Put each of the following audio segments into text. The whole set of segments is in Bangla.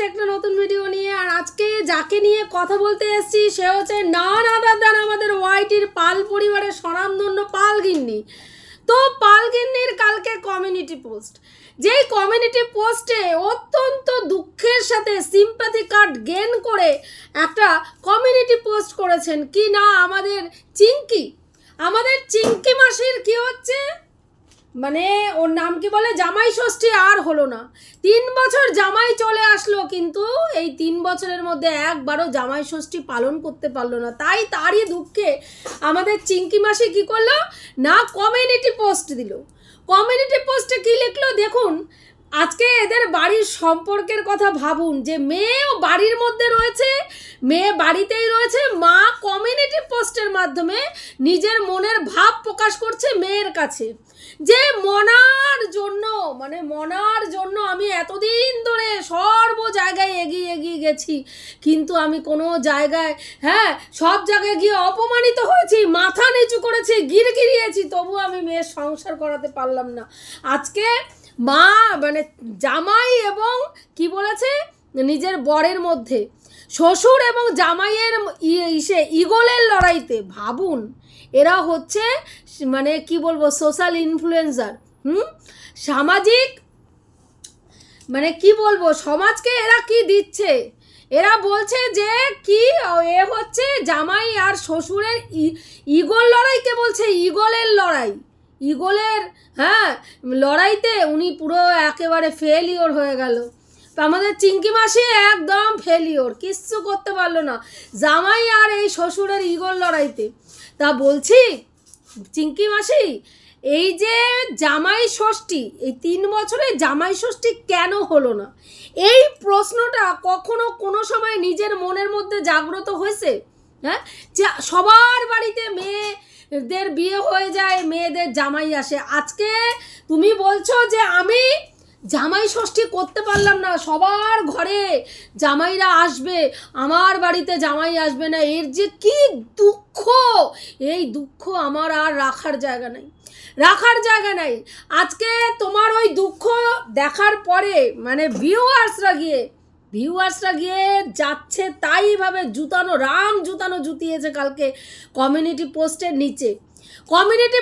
এসেছে একটা নতুন ভিডিও নিয়ে। আর আজকে যাকে নিয়ে কথা বলতে এসেছি সে হচ্ছে নান আদার দ্যান আমাদের ওয়াইটির পাল পরিবারের স্বনামধন্য পালগিন্নি। তো পালগিন্নির কালকে কমিউনিটি পোস্ট, যেই কমিউনিটি পোস্টে অত্যন্ত দুঃখের সাথে সিম্প্যাথি কার্ড গেন করে একটা কমিউনিটি পোস্ট করেছেন কি না আমাদের চিঙ্কি মাসির কি হচ্ছে, মানে ওর নাম কি বলে, জামাই ষষ্ঠী আর হলো না। 3 বছর জামাই চলে আসলো, কিন্তু এই 3 বছরের মধ্যে একবারও জামাই ষষ্ঠী পালন করতে পারলো না। তাই তারই দুঃখে আমাদের চিঙ্কি মাসি কি করলো না, কমিউনিটি পোস্ট দিল। কমিউনিটি পোস্টে কি লিখলো দেখুন। আজকে এদের বাড়ির সম্পর্কের কথা ভাবুন, যে মেয়েও বাড়ির মধ্যে রয়েছে, মেয়ে বাড়িতেই রয়েছে, মা কমিউনিটি পোস্টের মাধ্যমে নিজের মনের ভাব প্রকাশ করছে মেয়ের কাছে, যে মনার জন্য আমি এতদিন ধরে সর্ব জায়গায় এগিয়ে গেছি, কিন্তু আমি কোনো জায়গায় সব জায়গায় গিয়ে অপমানিত হয়েছি, মাথা নিচু করেছি, গিরগিরিয়েছি, তবু আমি মেয়ের সংসার করাতে পারলাম না। আজকে মা জামাই এবং কি বলেছে নিজের বরের মধ্যে, শ্বশুর এবং জামাইয়ের ইগলের লড়াইতে, ভাবুন এরা হচ্ছে কি বলবো সোশ্যাল ইনফ্লুয়েন্সার, সামাজিক কি বলবো সমাজকে এরা কি দিচ্ছে। এরা বলছে যে কি এ হচ্ছে জামাই আর শ্বশুরের ইগল লড়াইকে বলছে ইগলের লড়াইতে উনি পুরো একেবারে ফেলিওর হয়ে গেল। তো আমাদের চিঙ্কি মাসি একদম ফেলিওর, কিচ্ছু করতে পারলো না জামাই আর এই শ্বশুরের ইগল লড়াইতে। তা বলছি চিঙ্কি মাসি, এই যে জামাই ষষ্ঠী, এই 3 বছরে জামাই ষষ্ঠী কেন হলো না, এই প্রশ্নটা কখনো কোনো সময় নিজের মনের মধ্যে জাগ্রত হয়েছে? যে সবার বাড়িতে মেয়েদের বিয়ে হয়ে যায়, মেয়েদের জামাই আসে। আজকে তুমি বলছো যে আমি জামাই ষষ্ঠী করতে পারলাম না, সবার ঘরে জামাইরা আসবে, আমার বাড়িতে জামাই আসবে না, এর যে কি দুঃখ, এই দুঃখ আমার আর রাখার জায়গা নাই। আজকে তোমার ওই দুঃখ দেখার পরে ভিউয়ার্সরা গিয়ে যাচ্ছে তাইভাবে জুতানো জুতিয়েছে কালকে কমিউনিটি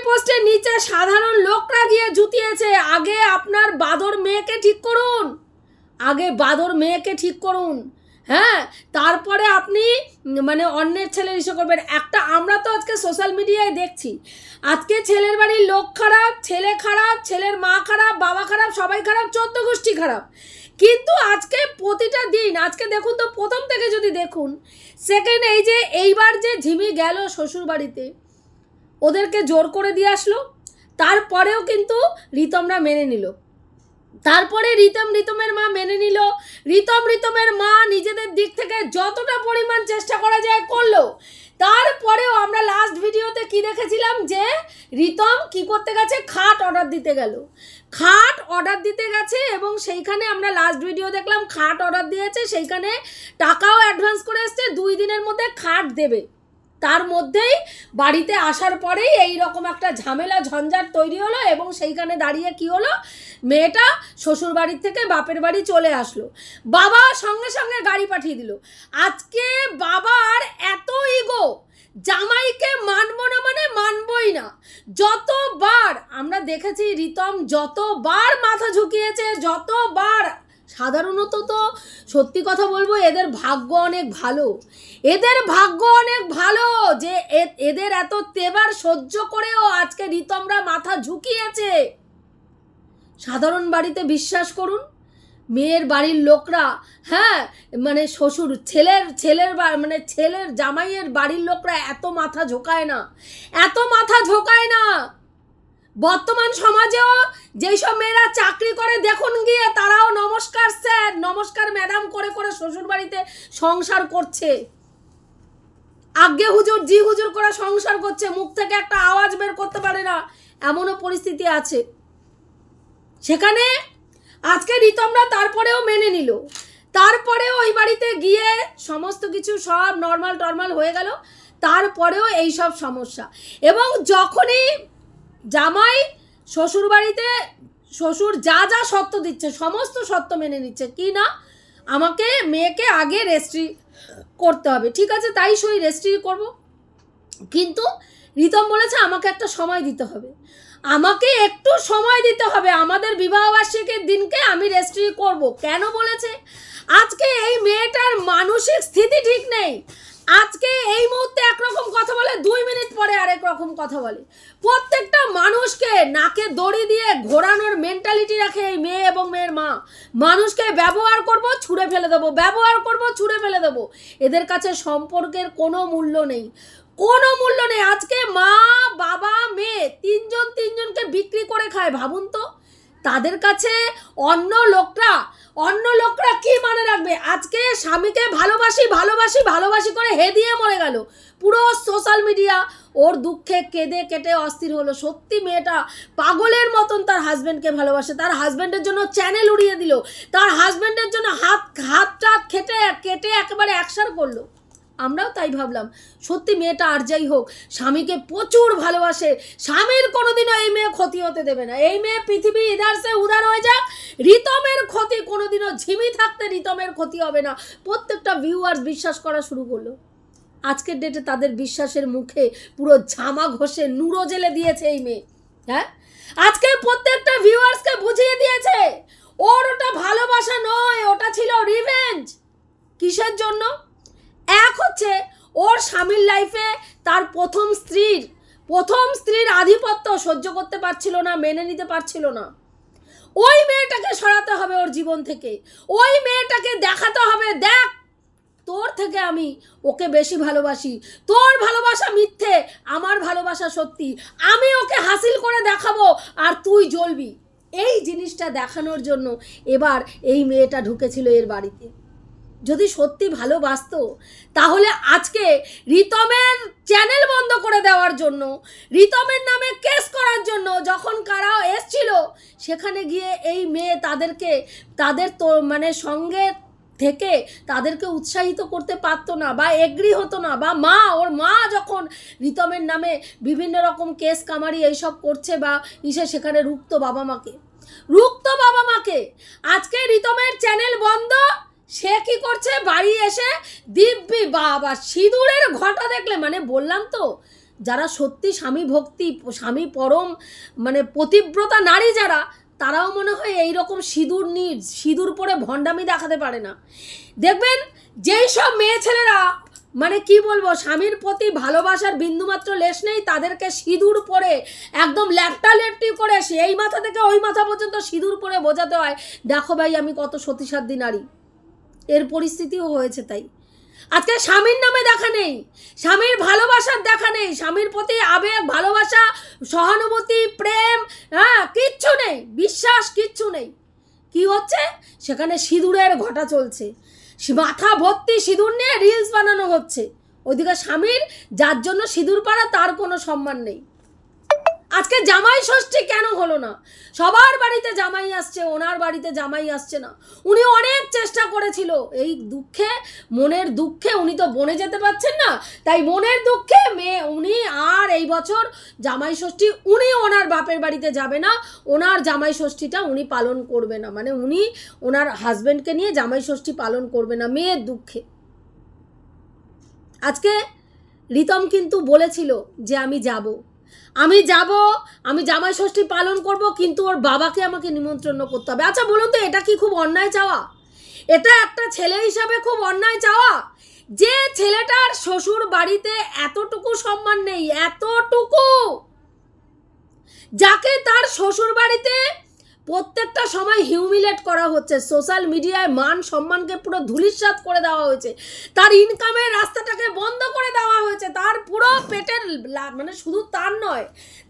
পোস্টের নিচে সাধারণ লোকরা গিয়ে জুতিয়েছে। আগে আপনার বাদর মেয়েকে ঠিক করুন, তারপরে আপনি অন্যের ছেলের ইস্যু করবেন। আমরা তো আজকে সোশ্যাল মিডিয়ায় দেখছি, আজকে ছেলের বাড়ির লোক খারাপ, ছেলে খারাপ, ছেলের মা খারাপ, বাবা খারাপ, সবাই খারাপ, 14 গোষ্ঠী খারাপ। কিন্তু আজকে প্রতিটা দিন, আজকে দেখুন তো প্রথম থেকে যদি দেখুন, সেকেন্ড এইবার যে ঝিমি গেল শ্বশুর বাড়িতে, ওদেরকে জোর করে দিয়ে আসলো, তারপরেও কিন্তু রিতমরা মেনে নিল। তারপরে রিতমের মা মেনে নিল, রিতমের মা নিজেদের দিক থেকে যতটা পরিমাণ চেষ্টা করা যায় করলো। তারপরেও আমরা লাস্ট ভিডিওতে কি দেখেছিলাম, যে রিতম কি করতে গেছে, খাট অর্ডার দিতে গেছে, এবং সেইখানে আমরা লাস্ট ভিডিও দেখলাম খাট অর্ডার দিয়েছে, সেইখানে টাকাও অ্যাডভান্স করে এসছে, 2 দিনের মধ্যে খাট দেবে। তার মধ্যেই বাড়িতে আসার পরেই এই রকম একটা ঝামেলা ঝঞ্ঝাট তৈরি হলো, এবং সেইখানে দাঁড়িয়ে কি হলো, মেয়েটা শ্বশুর বাড়ির থেকে বাপের বাড়ি চলে আসলো, বাবা সঙ্গে সঙ্গে গাড়ি পাঠিয়ে দিল। আজকে বাবার এত ইগো, জামাইকে মানবো না মানবই না। যতবার আমরা দেখেছি রিতম যতবার মাথা ঝুঁকিয়েছে, যতবার, সাধারণত তো সত্যি কথা বলবো এদের ভাগ্য অনেক ভালো, যে এদের এত তেবার সহ্য করেও আজকে রিতমরা মাথা ঝুঁকিয়েছে। সাধারণ বাড়িতে বিশ্বাস করুন, মেয়ের বাড়ির লোকরা শ্বশুর ছেলের জামাইয়ের বাড়ির লোকরা এত মাথা ঝোঁকায় না। বর্তমান সমাজেও যেসব মেয়েরা চাকরি করে দেখুন গিয়ে, তারাও নমস্কার স্যার, নমস্কার ম্যাডাম করে শ্বশুর বাড়িতে সংসার করছে, আজ্ঞে হুজুর জি হুজুর করে সংসার করছে, মুখ থেকে একটা আওয়াজ বের করতে পারে না, এমনও পরিস্থিতি আছে। সেখানে আজকে রিতমরা তারপরেও মেনে নিল, তারপরেও ওই বাড়িতে গিয়ে সমস্ত কিছু সব নর্মাল হয়ে গেল, তারপরেও এই সব সমস্যা। এবং যখনই জামাই শ্বশুর বাড়িতে, শ্বশুর যা শর্ত দিচ্ছে সমস্ত শর্ত মেনে নিচ্ছে, কি না আমাকে মেয়েকে আগে রেজিস্ট্রি করতে হবে। ঠিক আছে, তাই সই রেজিস্ট্রি করব, কিন্তু রিতম বলেছে আমাকে একটা সময় দিতে হবে, আমাকে একটু সময় দিতে হবে, আমাদের বিবাহবার্ষিকীর দিনকে আমি রেজিস্ট্রি করব। কেন বলেছে? আজকে এই মেয়েটার মানসিক স্থিতি ঠিক নেই। আজকে এই মুহূর্তে একরকম কথা বলে, 2 মিনিট পরে আরেক রকম কথা বলে। প্রত্যেকটা মানুষকে নাকে দড়ি দিয়ে ঘোরানোর মেন্টালিটি রাখে এই মেয়ে এবং মেয়ের মা। মানুষকে ব্যবহার করব, ছুঁড়ে ফেলে দেবো, ব্যবহার করব, ছুঁড়ে ফেলে দেবো। এদের কাছে সম্পর্কের কোনো মূল্য নেই, কোনো মূল্য নেই। আজকে মা বাবা মেয়ে তিনজনকে বিক্রি করে খায়। ভাবুন তো, তাদের কাছে অন্য লোকরা কি মানে রাখবে? আজকে স্বামীকে ভালোবাসি ভালোবাসি ভালোবাসি করে হেদিয়ে মরে গেল। পুরো সোশ্যাল মিডিয়া ওর দুঃখে কেঁদে কেটে অস্থির হলো। সত্যি মেয়েটা পাগলের মতন তার হাজব্যান্ডকে ভালোবাসে, তার হাজব্যান্ডের জন্য চ্যানেল উড়িয়ে দিল, তার হাজব্যান্ডের জন্য হাত কেটে একেবারে একসার করলো। আমরাও তাই ভাবলাম, সত্যি মেয়েটা আর যাই হোক স্বামীকে প্রচুর ভালোবাসে, স্বামীর কোনোদিনও এই মেয়ে ক্ষতি হতে দেবে না। এই মেয়ে পৃথিবী ইধার সে উধার হয়ে যাক, রিতমের ক্ষতি কোনোদিনও ঝিমি থাকতে রিতমের ক্ষতি হবে না। প্রত্যেকটা ভিউয়ার্স বিশ্বাস করা শুরু করলো। আজকের ডেটে তাদের বিশ্বাসের মুখে পুরো ঝামা ঘষে নুরো জেলে দিয়েছে এই মেয়ে। হ্যাঁ, আজকে প্রত্যেকটা ভিউয়ার্সকে বুঝিয়ে দিয়েছে ওর ওটা ভালোবাসা নয়, ওটা ছিল রিভেঞ্জ। কিসের জন্য? এক হচ্ছে ওর স্বামীর লাইফে তার প্রথম স্ত্রীর আধিপত্য সহ্য করতে পারছিল না, মেনে নিতে পারছিল না। ওই মেয়েটাকে সরাতে হবে ওর জীবন থেকে, ওই মেয়েটাকে দেখাতে হবে, দেখ তোর থেকে আমি ওকে বেশি ভালোবাসি, তোর ভালোবাসা মিথ্যে, আমার ভালোবাসা সত্যি, আমি ওকে হাসিল করে দেখাবো আর তুই জ্বলবি। এই জিনিসটা দেখানোর জন্য এবার এই মেয়েটা ঢুকেছিল এর বাড়িতে। যদি সত্যি ভালোবাসতো তাহলে আজকে রিতমের চ্যানেল বন্ধ করে দেওয়ার জন্য, রিতমের নামে কেস করার জন্য যখন কারা এসছিল সেখানে গিয়ে এই মেয়ে তাদের তো মানে সঙ্গে থেকে তাদেরকে উৎসাহিত করতে পারতো না বা এগ্রি হতো না। বা ওর মা যখন রিতমের নামে বিভিন্ন রকম কেস কামারি এইসব করছে বা সেখানে রুখতো বাবা মাকে। আজকে রিতমের চ্যানেল বন্ধ, সে কি করছে? বাড়ি এসে দিব্যি বাবা সিঁদুরের ঘটা দেখলে, মানে বললাম তো, যারা সত্যি স্বামী পরম মানে পতিব্রতা নারী যারা, তারাও মনে হয় এইরকম সিঁদুর পরে ভণ্ডামি দেখাতে পারে না। দেখবেন যেই সব মেয়ে ছেলেরা মানে কি বলবো স্বামীর প্রতি ভালোবাসার বিন্দুমাত্র লেশ নেই, তাদেরকে সিঁদুর পরে একদম ল্যাপটি করে এই মাথা থেকে ওই মাথা পর্যন্ত সিঁদুর পরে বোঝাতে হয়, দেখো ভাই আমি কত সতীসাধ্যী নারী। এর পরিস্থিতিও হয়েছে তাই। আজকে স্বামীর নামে দেখা নেই, স্বামীর ভালোবাসার দেখা নেই, স্বামীর প্রতি আবেগ ভালোবাসা সহানুভূতি প্রেম কিচ্ছু নেই, বিশ্বাস কিচ্ছু নেই। কি হচ্ছে? সেখানে সিঁদুরের ঘটা চলছে, মাথা ভর্তি সিঁদুর নিয়ে রিলস বানানো হচ্ছে। ওইদিকে স্বামীর যার জন্য সিঁদুর পাড়া তার কোনো সম্মান নেই। আজকে জামাই ষষ্ঠী কেন হলো না? সবার বাড়িতে জামাই আসছে, ওনার বাড়িতে জামাই আসছে না। উনি অনেক চেষ্টা করেছিল, এই মনের দুঃখে উনি তো বনে যেতে পারছেন না, তাই মনের দুঃখে উনি আর এই বছর জামাই ষষ্ঠী উনি ওনার বাপের বাড়িতে যাবে না, ওনার জামাই ষষ্ঠীটা উনি পালন করবে না, মানে উনি ওনার হাজবেন্ডকে নিয়ে জামাই ষষ্ঠী পালন করবে না মেয়ের দুঃখে। আজকে রিতম কিন্তু বলেছিল যে আমি যাব, আমি জামাই ষষ্ঠী পালন করব, কিন্তু ওর বাবাকে আমাকে নিমন্ত্রণ করতে হবে। আচ্ছা বলুন তো, এটা কি খুব অন্যায় চাওয়া? এটা একটা ছেলে হিসাবে খুব অন্যায় চাওয়া যে ছেলেটার শ্বশুর বাড়িতে এতটুকু সম্মান নেই, এতটুকু, যাকে তার শ্বশুর বাড়িতে প্রত্যেকটা সময় হিউমিলেট করা হচ্ছে, সোশ্যাল মিডিয়ায় মান সম্মানকে পুরো ধূলিসাৎ করে দেওয়া হয়েছে, তার ইনকামের রাস্তাটাকে বন্ধ করে দেওয়া হয়েছে, তার পুরো পেটের মানে শুধু তার নয়,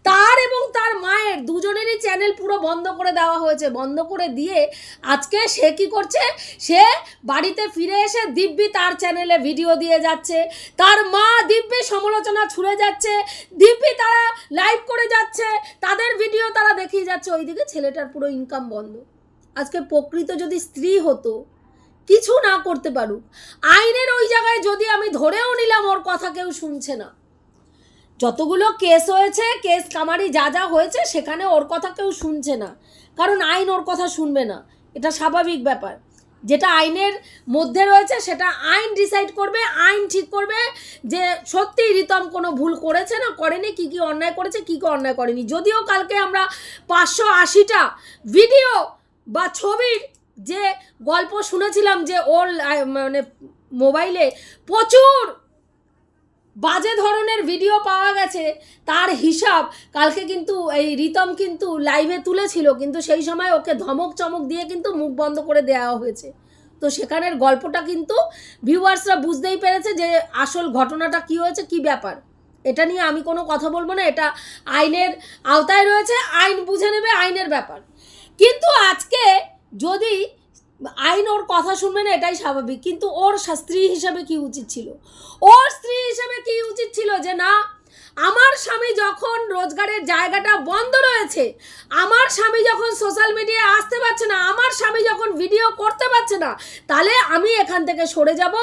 তার এবং তার মায়ের দুজনেরই চ্যানেল পুরো বন্ধ করে দেওয়া হয়েছে। বন্ধ করে দিয়ে আজকে সে কি করছে? সে বাড়িতে ফিরে এসে দিব্যি তার চ্যানেলে ভিডিও দিয়ে যাচ্ছে, তার মা দিব্যি সমালোচনা ছুড়ে যাচ্ছে, দিব্যি তারা লাইভ করে যাচ্ছে, তাদের ভিডিও তারা দেখিয়ে যাচ্ছে, ওইদিকে ছেলেটার পুরো ইনকাম বন্ধ। আজকে প্রকৃত যদি স্ত্রী হতো, কিছু না করতে পারুক, আইনের ওই জায়গায় যদি আমি ধরেও নিলাম ওর কথা কেউ শুনছে না, যতগুলো কেস হয়েছে, কেস কামারি যা হয়েছে, সেখানে ওর কথা কেউ শুনছে না, কারণ আইন ওর কথা শুনবে না, এটা স্বাভাবিক ব্যাপার। যেটা আইনের মধ্যে রয়েছে সেটা আইন ডিসাইড করবে, আইন ঠিক করবে যে সত্যি রিতম কোনো ভুল করেছে না করেনি, কী কী অন্যায় করেছে কী কী অন্যায় করেনি। যদিও কালকে আমরা 580টা ভিডিও বা ছবির যে গল্প শুনেছিলাম যে ওর মানে মোবাইলে প্রচুর বাজে ধরনের ভিডিও পাওয়া গেছে, তার হিসাব কালকে কিন্তু এই রিতম কিন্তু লাইভে তুলেছিল, কিন্তু সেই সময় ওকে ধমক চমক দিয়ে কিন্তু মুখ বন্ধ করে দেওয়া হয়েছে। তো সেখানের গল্পটা কিন্তু ভিউয়ার্সরা বুঝতেই পেরেছে যে আসল ঘটনাটা কি হয়েছে, কি ব্যাপার। এটা নিয়ে আমি কোনো কথা বলবো না, এটা আইনের আওতায় রয়েছে, আইন বুঝে নেবে, আইনের ব্যাপার। কিন্তু আজকে যদি আইন ওর কথা শুনবে না এটাই স্বাভাবিক, কিন্তু ওর স্ত্রী হিসাবে কি উচিত ছিল, ওর স্ত্রী হিসাবে কি উচিত ছিল যে না, আমার স্বামী যখন রোজগারের জায়গাটা বন্ধ রয়েছে, আমার স্বামী যখন সোশ্যাল মিডিয়ায় আসতে পারছে না, আমার স্বামী যখন ভিডিও করতে পারছে না, তাহলে আমি এখান থেকে সরে যাব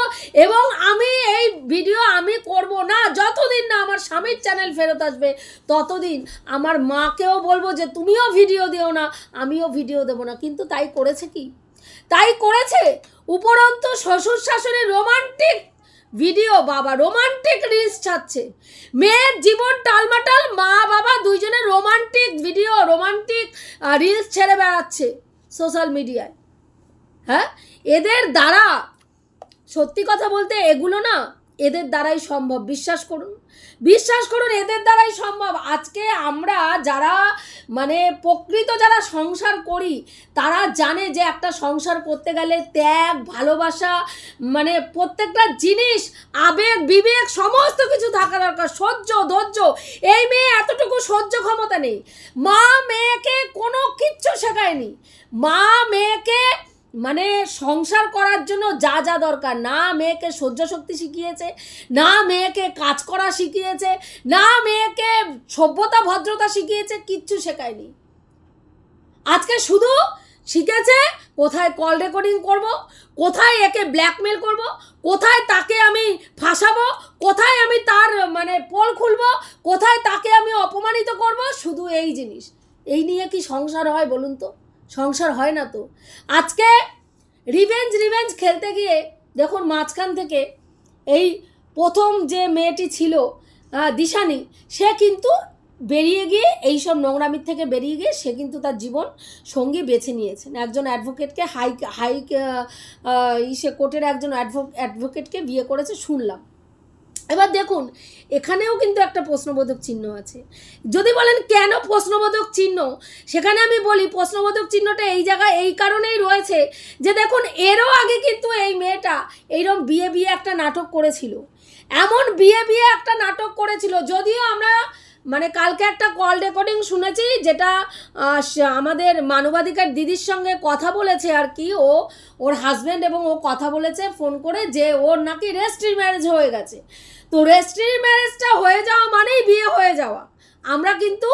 এবং আমি এই ভিডিও আমি করব না যতদিন না আমার স্বামীর চ্যানেল ফেরত আসবে, ততদিন আমার মাকেও বলবো যে তুমিও ভিডিও দিও না, আমিও ভিডিও দেবো না। কিন্তু তাই করেছে কি? তাই করেছে। উপরন্তু শ্বশুর শাশুড়ির রোমান্টিক ভিডিও, বাবা রোমান্টিক রিলস ছাড়ছে, মেয়ের জীবন টালমাটাল, মা বাবা দুইজনের রোমান্টিক ভিডিও, রোমান্টিক রিলস ছেড়ে বেড়াচ্ছে সোশ্যাল মিডিয়ায়। হ্যাঁ, এদের দ্বারা সত্যি কথা বলতে এগুলো না এদের দ্বারাই সম্ভব, বিশ্বাস করুন, বিশ্বাস করুন, এদের দ্বারাই সম্ভব। আজকে আমরা যারা মানে প্রকৃত যারা সংসার করি তারা জানে যে একটা সংসার করতে গেলে ত্যাগ, ভালোবাসা, মানে প্রত্যেকটা জিনিস, আবেগ, বিবেক সমস্ত কিছু থাকা দরকার, সহ্য, ধৈর্য। এই মেয়ে এতটুকু সহ্য ক্ষমতা নেই, মা মেয়েকে কোনো কিচ্ছু শেখায়নি, মা মেয়েকে মানে সংসার করার জন্য যা যা দরকার, না মেয়েকে সহ্য শক্তি শিখিয়েছে, না মেয়েকে কাজ করা শিখিয়েছে, না মেয়েকে সভ্যতা ভদ্রতা শিখিয়েছে, কিচ্ছু শেখায়নি। আজকে শুধু শিখেছে কোথায় কল রেকর্ডিং করব, কোথায় একে ব্ল্যাকমেল করব, কোথায় তাকে আমি ফাঁসাবো, কোথায় আমি তার মানে পোল খুলবো, কোথায় তাকে আমি অপমানিত করব, শুধু এই জিনিস। এই নিয়ে কি সংসার হয় বলুন তো? সংসার হয় না তো। আজকে রিভেঞ্জ খেলতে গিয়ে দেখুন মাঝখান থেকে এই প্রথম যে মেয়েটি ছিল দিশানি, সে কিন্তু বেরিয়ে গিয়ে এইসব নোংরামির থেকে বেরিয়ে গিয়ে সে কিন্তু তার জীবন সঙ্গী বেছে নিয়েছেন, একজন অ্যাডভোকেটকে সে কোর্টের একজন অ্যাডভোকেটকে বিয়ে করেছে শুনলাম। এবার দেখুন এখানেও কিন্তু একটা প্রশ্নবোধক চিহ্ন আছে। যদি বলেন কেন প্রশ্নবোধক চিহ্ন, সেখানে আমি বলি প্রশ্নবোধক চিহ্নটা এই জায়গায় এই কারণেই রয়েছে যে দেখুন এরও আগে কিন্তু এই মেয়েটা এইরকম বিয়ে একটা নাটক করেছিল, এমন বিয়ে একটা নাটক করেছিল। যদিও আমরা মানে কালকে একটা কল রেকর্ডিং শুনেছি যেটা আমাদের মানবাধিকার দিদির সঙ্গে কথা বলেছে আর কি, ওর হাজব্যান্ড এবং ও কথা বলেছে ফোন করে যে ওর নাকি রেজিস্ট্রি ম্যারেজ হয়ে গেছে। তো রেজিস্ট্রি ম্যারেজটা হয়ে যাওয়া মানেই বিয়ে হয়ে যাওয়া। আমরা কিন্তু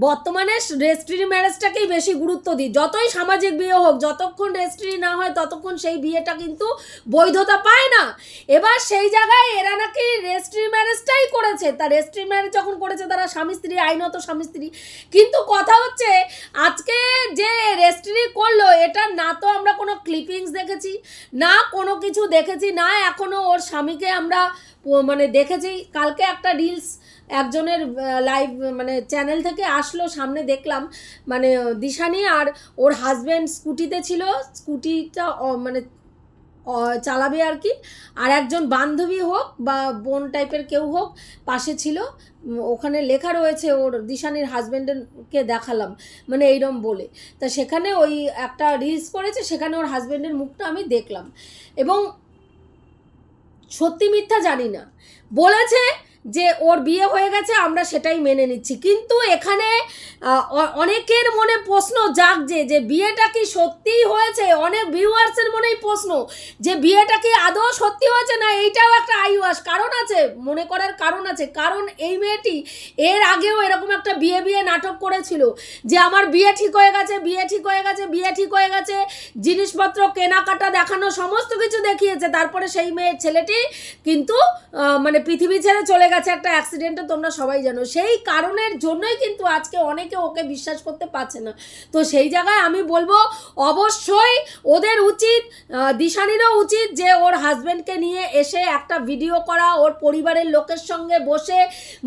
বর্তমানে রেজিস্ট্রি ম্যারেজটাকেই বেশি গুরুত্ব দিই, যতই সামাজিক বিয়ে হোক, যতক্ষণ রেজিস্ট্রি না হয় ততক্ষণ সেই বিয়েটা কিন্তু বৈধতা পায় না। এবার সেই জায়গায় এরা নাকি রেজিস্ট্রি ম্যারেজটাই করেছে। তা রেজিস্ট্রি ম্যারেজ যখন করেছে তারা স্বামী স্ত্রী, আইনত স্বামী স্ত্রী, কিন্তু কথা হচ্ছে আজকে যে রেজিস্ট্রি করলো এটা না তো আমরা কোনো ক্লিপিংস দেখেছি, না কোনো কিছু দেখেছি, না এখনও ওর স্বামীকে আমরা মানে দেখেছি। কালকে একটা রিলস একজনের লাইভ মানে চ্যানেল থেকে আসলো, সামনে দেখলাম মানে দিশানি আর ওর হাজব্যান্ড স্কুটিতে ছিল, স্কুটিটা মানে চালাবে আর কি, আর একজন বান্ধবী হোক বা বোন টাইপের কেউ হোক পাশে ছিল, ওখানে লেখা রয়েছে ওর দিশানির হাজব্যান্ডকে দেখালাম মানে এইরকম বলে। তা সেখানে ওই একটা রিলস করেছে, সেখানে ওর হাজব্যান্ডের মুখটা আমি দেখলাম এবং সত্যি মিথ্যা জানি না, বলেছে যে ওর বিয়ে হয়ে গেছে আমরা সেটাই মেনে নিচ্ছি। কিন্তু এখানে অনেকের মনে প্রশ্ন জাগছে যে বিয়েটা কি সত্যিই হয়েছে, অনেক ভিউয়ার্সের মনেই প্রশ্ন যে বিয়েটা কি আদৌ সত্যি হয়েছে না। এইটাও একটা আইওয়াস কারণ আছে, মনে করার কারণ আছে, কারণ এই মেয়েটি এর আগেও এরকম একটা বিয়ে নাটক করেছিল যে আমার বিয়ে ঠিক হয়ে গেছে, বিয়ে ঠিক হয়ে গেছে, বিয়ে ঠিক হয়ে গেছে, জিনিসপত্র কেনাকাটা দেখানো সমস্ত কিছু দেখিয়েছে। তারপরে সেই ছেলেটি কিন্তু মানে পৃথিবী ছেড়ে চলে গেছে একটা অ্যাক্সিডেন্টে, তোমরা সবাই জানো। সেই কারণের জন্যই কিন্তু আজকে অনেকে ওকে বিশ্বাস করতে পারছে না। তো সেই জায়গায় আমি বলবো অবশ্যই ওদের উচিত, দিশানিরও উচিত যে ওর হাজব্যান্ডকে নিয়ে এসে একটা ভিডিও করা, ওর পরিবারের লোকের সঙ্গে বসে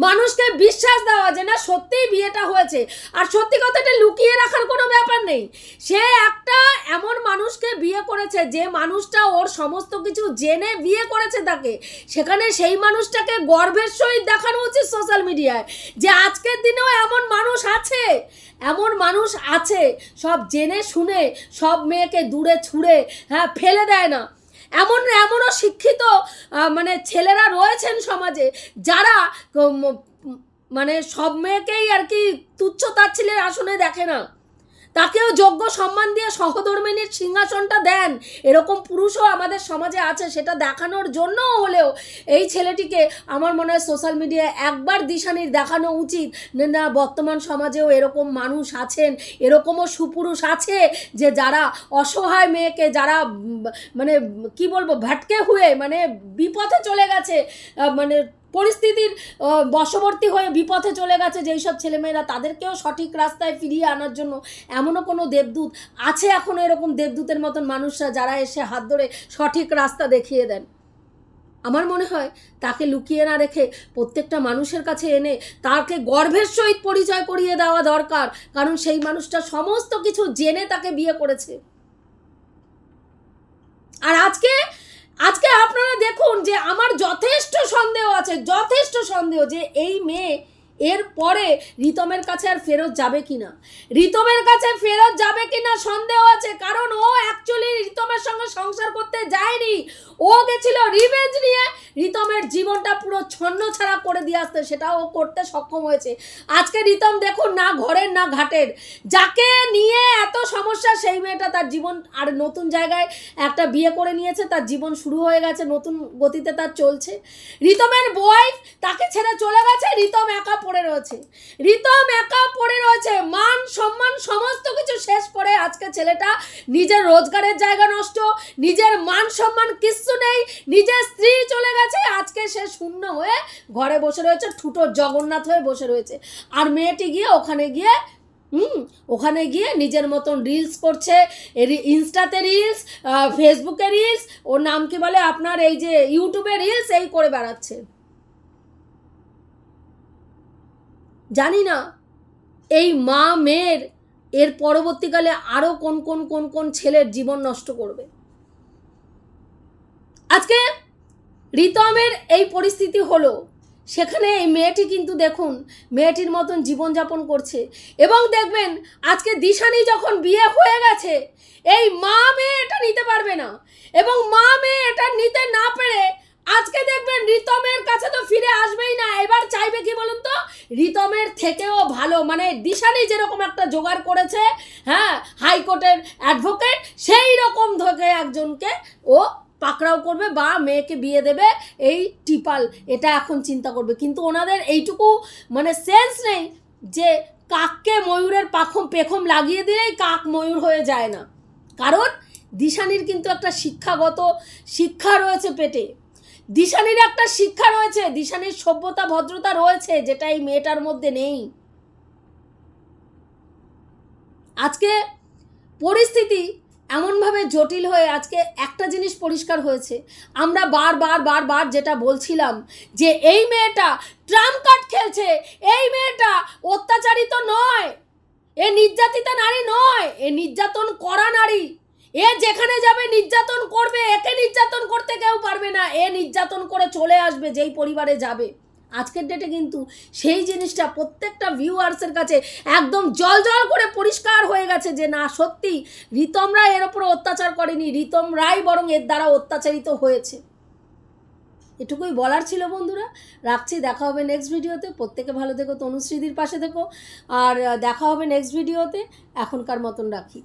মানুষকে বিশ্বাস দেওয়া যে না সত্যিই বিয়েটা হয়েছে। আর সত্যি কথাটা লুকিয়ে রাখার কোনো ব্যাপার নেই। সে একটা এমন মানুষকে বিয়ে করেছে যে মানুষটা ওর সমস্ত কিছু জেনে বিয়ে করেছে তাকে, সেখানে সেই মানুষটাকে গর্বের সহিত দেখানো উচিত সোশ্যাল মিডিয়ায় যে আজকের দিনেও এমন মানুষ আছে, এমন মানুষ আছে সব জেনে শুনে সব মেয়েকে দূরে ছুঁড়ে ফেলে দেয় না। এমনও শিক্ষিত মানে ছেলেরা রয়েছেন সমাজে যারা মানে সব মেয়েকেই আর কি তুচ্ছ তাচ্ছিল্যের আসনে দেখে না, তাকেও যোগ্য সম্মান দিয়ে সহধর্মিনীর সিংহাসনটা দেন। এরকম পুরুষও আমাদের সমাজে আছে। সেটা দেখানোর জন্য হলেও এই ছেলেটিকে আমার মনে হয় সোশ্যাল মিডিয়ায় একবার দিশানির দেখানো উচিত না বর্তমান সমাজেও এরকম মানুষ আছেন, এরকমও সুপুরুষ আছে যে যারা অসহায় মেয়েকে, যারা মানে কি বলবো ভটকে হয়ে মানে বিপথে চলে গেছে, মানে পরিস্থিতির বশবর্তী হয়ে বিপথে চলে গেছে যেই সব ছেলেমেয়েরা, তাদেরকেও সঠিক রাস্তায় ফিরিয়ে আনার জন্য এমনও কোনো দেবদূত আছে এখনও, এরকম দেবদূতের মতন মানুষরা যারা এসে হাত ধরে সঠিক রাস্তা দেখিয়ে দেন। আমার মনে হয় তাকে লুকিয়ে না রেখে প্রত্যেকটা মানুষের কাছে এনে তাকে গর্বের সহিত পরিচয় করিয়ে দেওয়া দরকার, কারণ সেই মানুষটা সমস্ত কিছু জেনে তাকে বিয়ে করেছে। আর আজকে আপনারা দেখুন যে আমার যথেষ্ট সন্দেহ যে এই মেয়ে এর পরে রিতমের কাছে আর ফেরত যাবে কিনা, সন্দেহ আছে। কারণ ও অ্যাকচুয়ালি রিতমের সঙ্গে সংসার করতে যায়নি, ও গেছিল রিভেঞ্জ নিয়ে রিতমের জীবনটা পুরো ছন্নছাড়া করে দিয়ে আসতে, সেটাও ও করতে সক্ষম হয়েছে। আজকে রিতম দেখুন না ঘরের না ঘাটের, যাকে নিয়ে এত সমস্যা সেই মেয়েটা তার জীবন আর নতুন জায়গায় একটা বিয়ে করে নিয়েছে, তার জীবন শুরু হয়ে গেছে, নতুন গতিতে তার চলছে। রিতমের ওয়াইফ তাকে ছেড়ে চলে গেছে, রিতম একা পড়ে রয়েছে, মান সম্মান সমস্ত কিছু শেষ করে আজকে ছেলেটা নিজের রোজগারের জায়গা নষ্ট, নিজের মান সম্মান কিচ্ছু নেই, নিজের স্ত্রী চলে গেছে, আজকে সে শূন্য হয়ে ঘরে বসে রয়েছে, ঠুটো জগন্নাথ হয়ে বসে রয়েছে। আর মেয়েটি গিয়ে ওখানে গিয়ে নিজের মতন রিলস করছে, ইনস্টাতে রিলস, ফেসবুকে রিলস, ওর নাম কি বলে আপনার এই যে ইউটিউবে রিলস, এই করে বেড়াচ্ছে। জানি না এই মা মেয়ের এর পরবর্তীকালে আরো কোন ছেলের জীবন নষ্ট করবে। আজকে রিতমের এই পরিস্থিতি হলো, সেখানে এই মেয়েটি কিন্তু দেখুন মেয়েটির মতন জীবনযাপন করছে। এবং দেখবেন আজকে দিশানি যখন বিয়ে হয়ে গেছে, এই মা মেয়ে এটা নিতে পারবে না, এবং মা মেয়ে এটা নিতে না পেরে আজকে দেখবেন রিতমের কাছে তো ফিরে আসবেই না। এবার চাইবে কি বলুন তো, রিতমের থেকেও ভালো, মানে দিশানি যেরকম একটা জোগাড় করেছে হাইকোর্টের অ্যাডভোকেট, সেই রকম ধরে একজনকে ও পাকড়াও করবে বা মেয়েকে বিয়ে দেবে, এই টিপাল এটা এখন চিন্তা করবে। কিন্তু ওনাদের এইটুকু মানে সেন্স নেই যে কাককে ময়ূরের পেখম লাগিয়ে দিলেই কাক ময়ূর হয়ে যায় না। কারণ দিশানির কিন্তু একটা শিক্ষা রয়েছে পেটে, দিশানির একটা শিক্ষা রয়েছে, দিশানির সভ্যতা ভদ্রতা রয়েছে, যেটা এই মেয়েটার মধ্যে নেই। আজকে পরিস্থিতি এমনভাবে জটিল হয়ে আজকে একটা জিনিস পরিষ্কার হয়েছে, আমরা বারবার যেটা বলছিলাম যে এই মেয়েটা ট্রাম্প কার্ড খেলছে, এই মেয়েটা অত্যাচারিত নয়, এ নির্যাতিতা নারী নয়, এ নির্যাতন করা নারী। এ যেখানে যাবে নির্যাতন করবে, একে নির্যাতন করতে কেউ পারবে না, এ নির্যাতন করে চলে আসবে যেই পরিবারে যাবে। আজকের ডেটে কিন্তু সেই জিনিসটা প্রত্যেকটা ভিউয়ার্সের কাছে একদম জল করে পরিষ্কার হয়ে গেছে যে না সত্যি রিতম রায় এর ওপর অত্যাচার করেনি, রিতম রায় বরং এর দ্বারা অত্যাচারিত হয়েছে। এটুকুই বলার ছিল বন্ধুরা, রাখছি। দেখা হবে নেক্সট ভিডিওতে। প্রত্যেকে ভালো থেকো, তনুশ্রীদির পাশে থেকো, আর দেখা হবে নেক্সট ভিডিওতে। এখনকার মতন রাখি।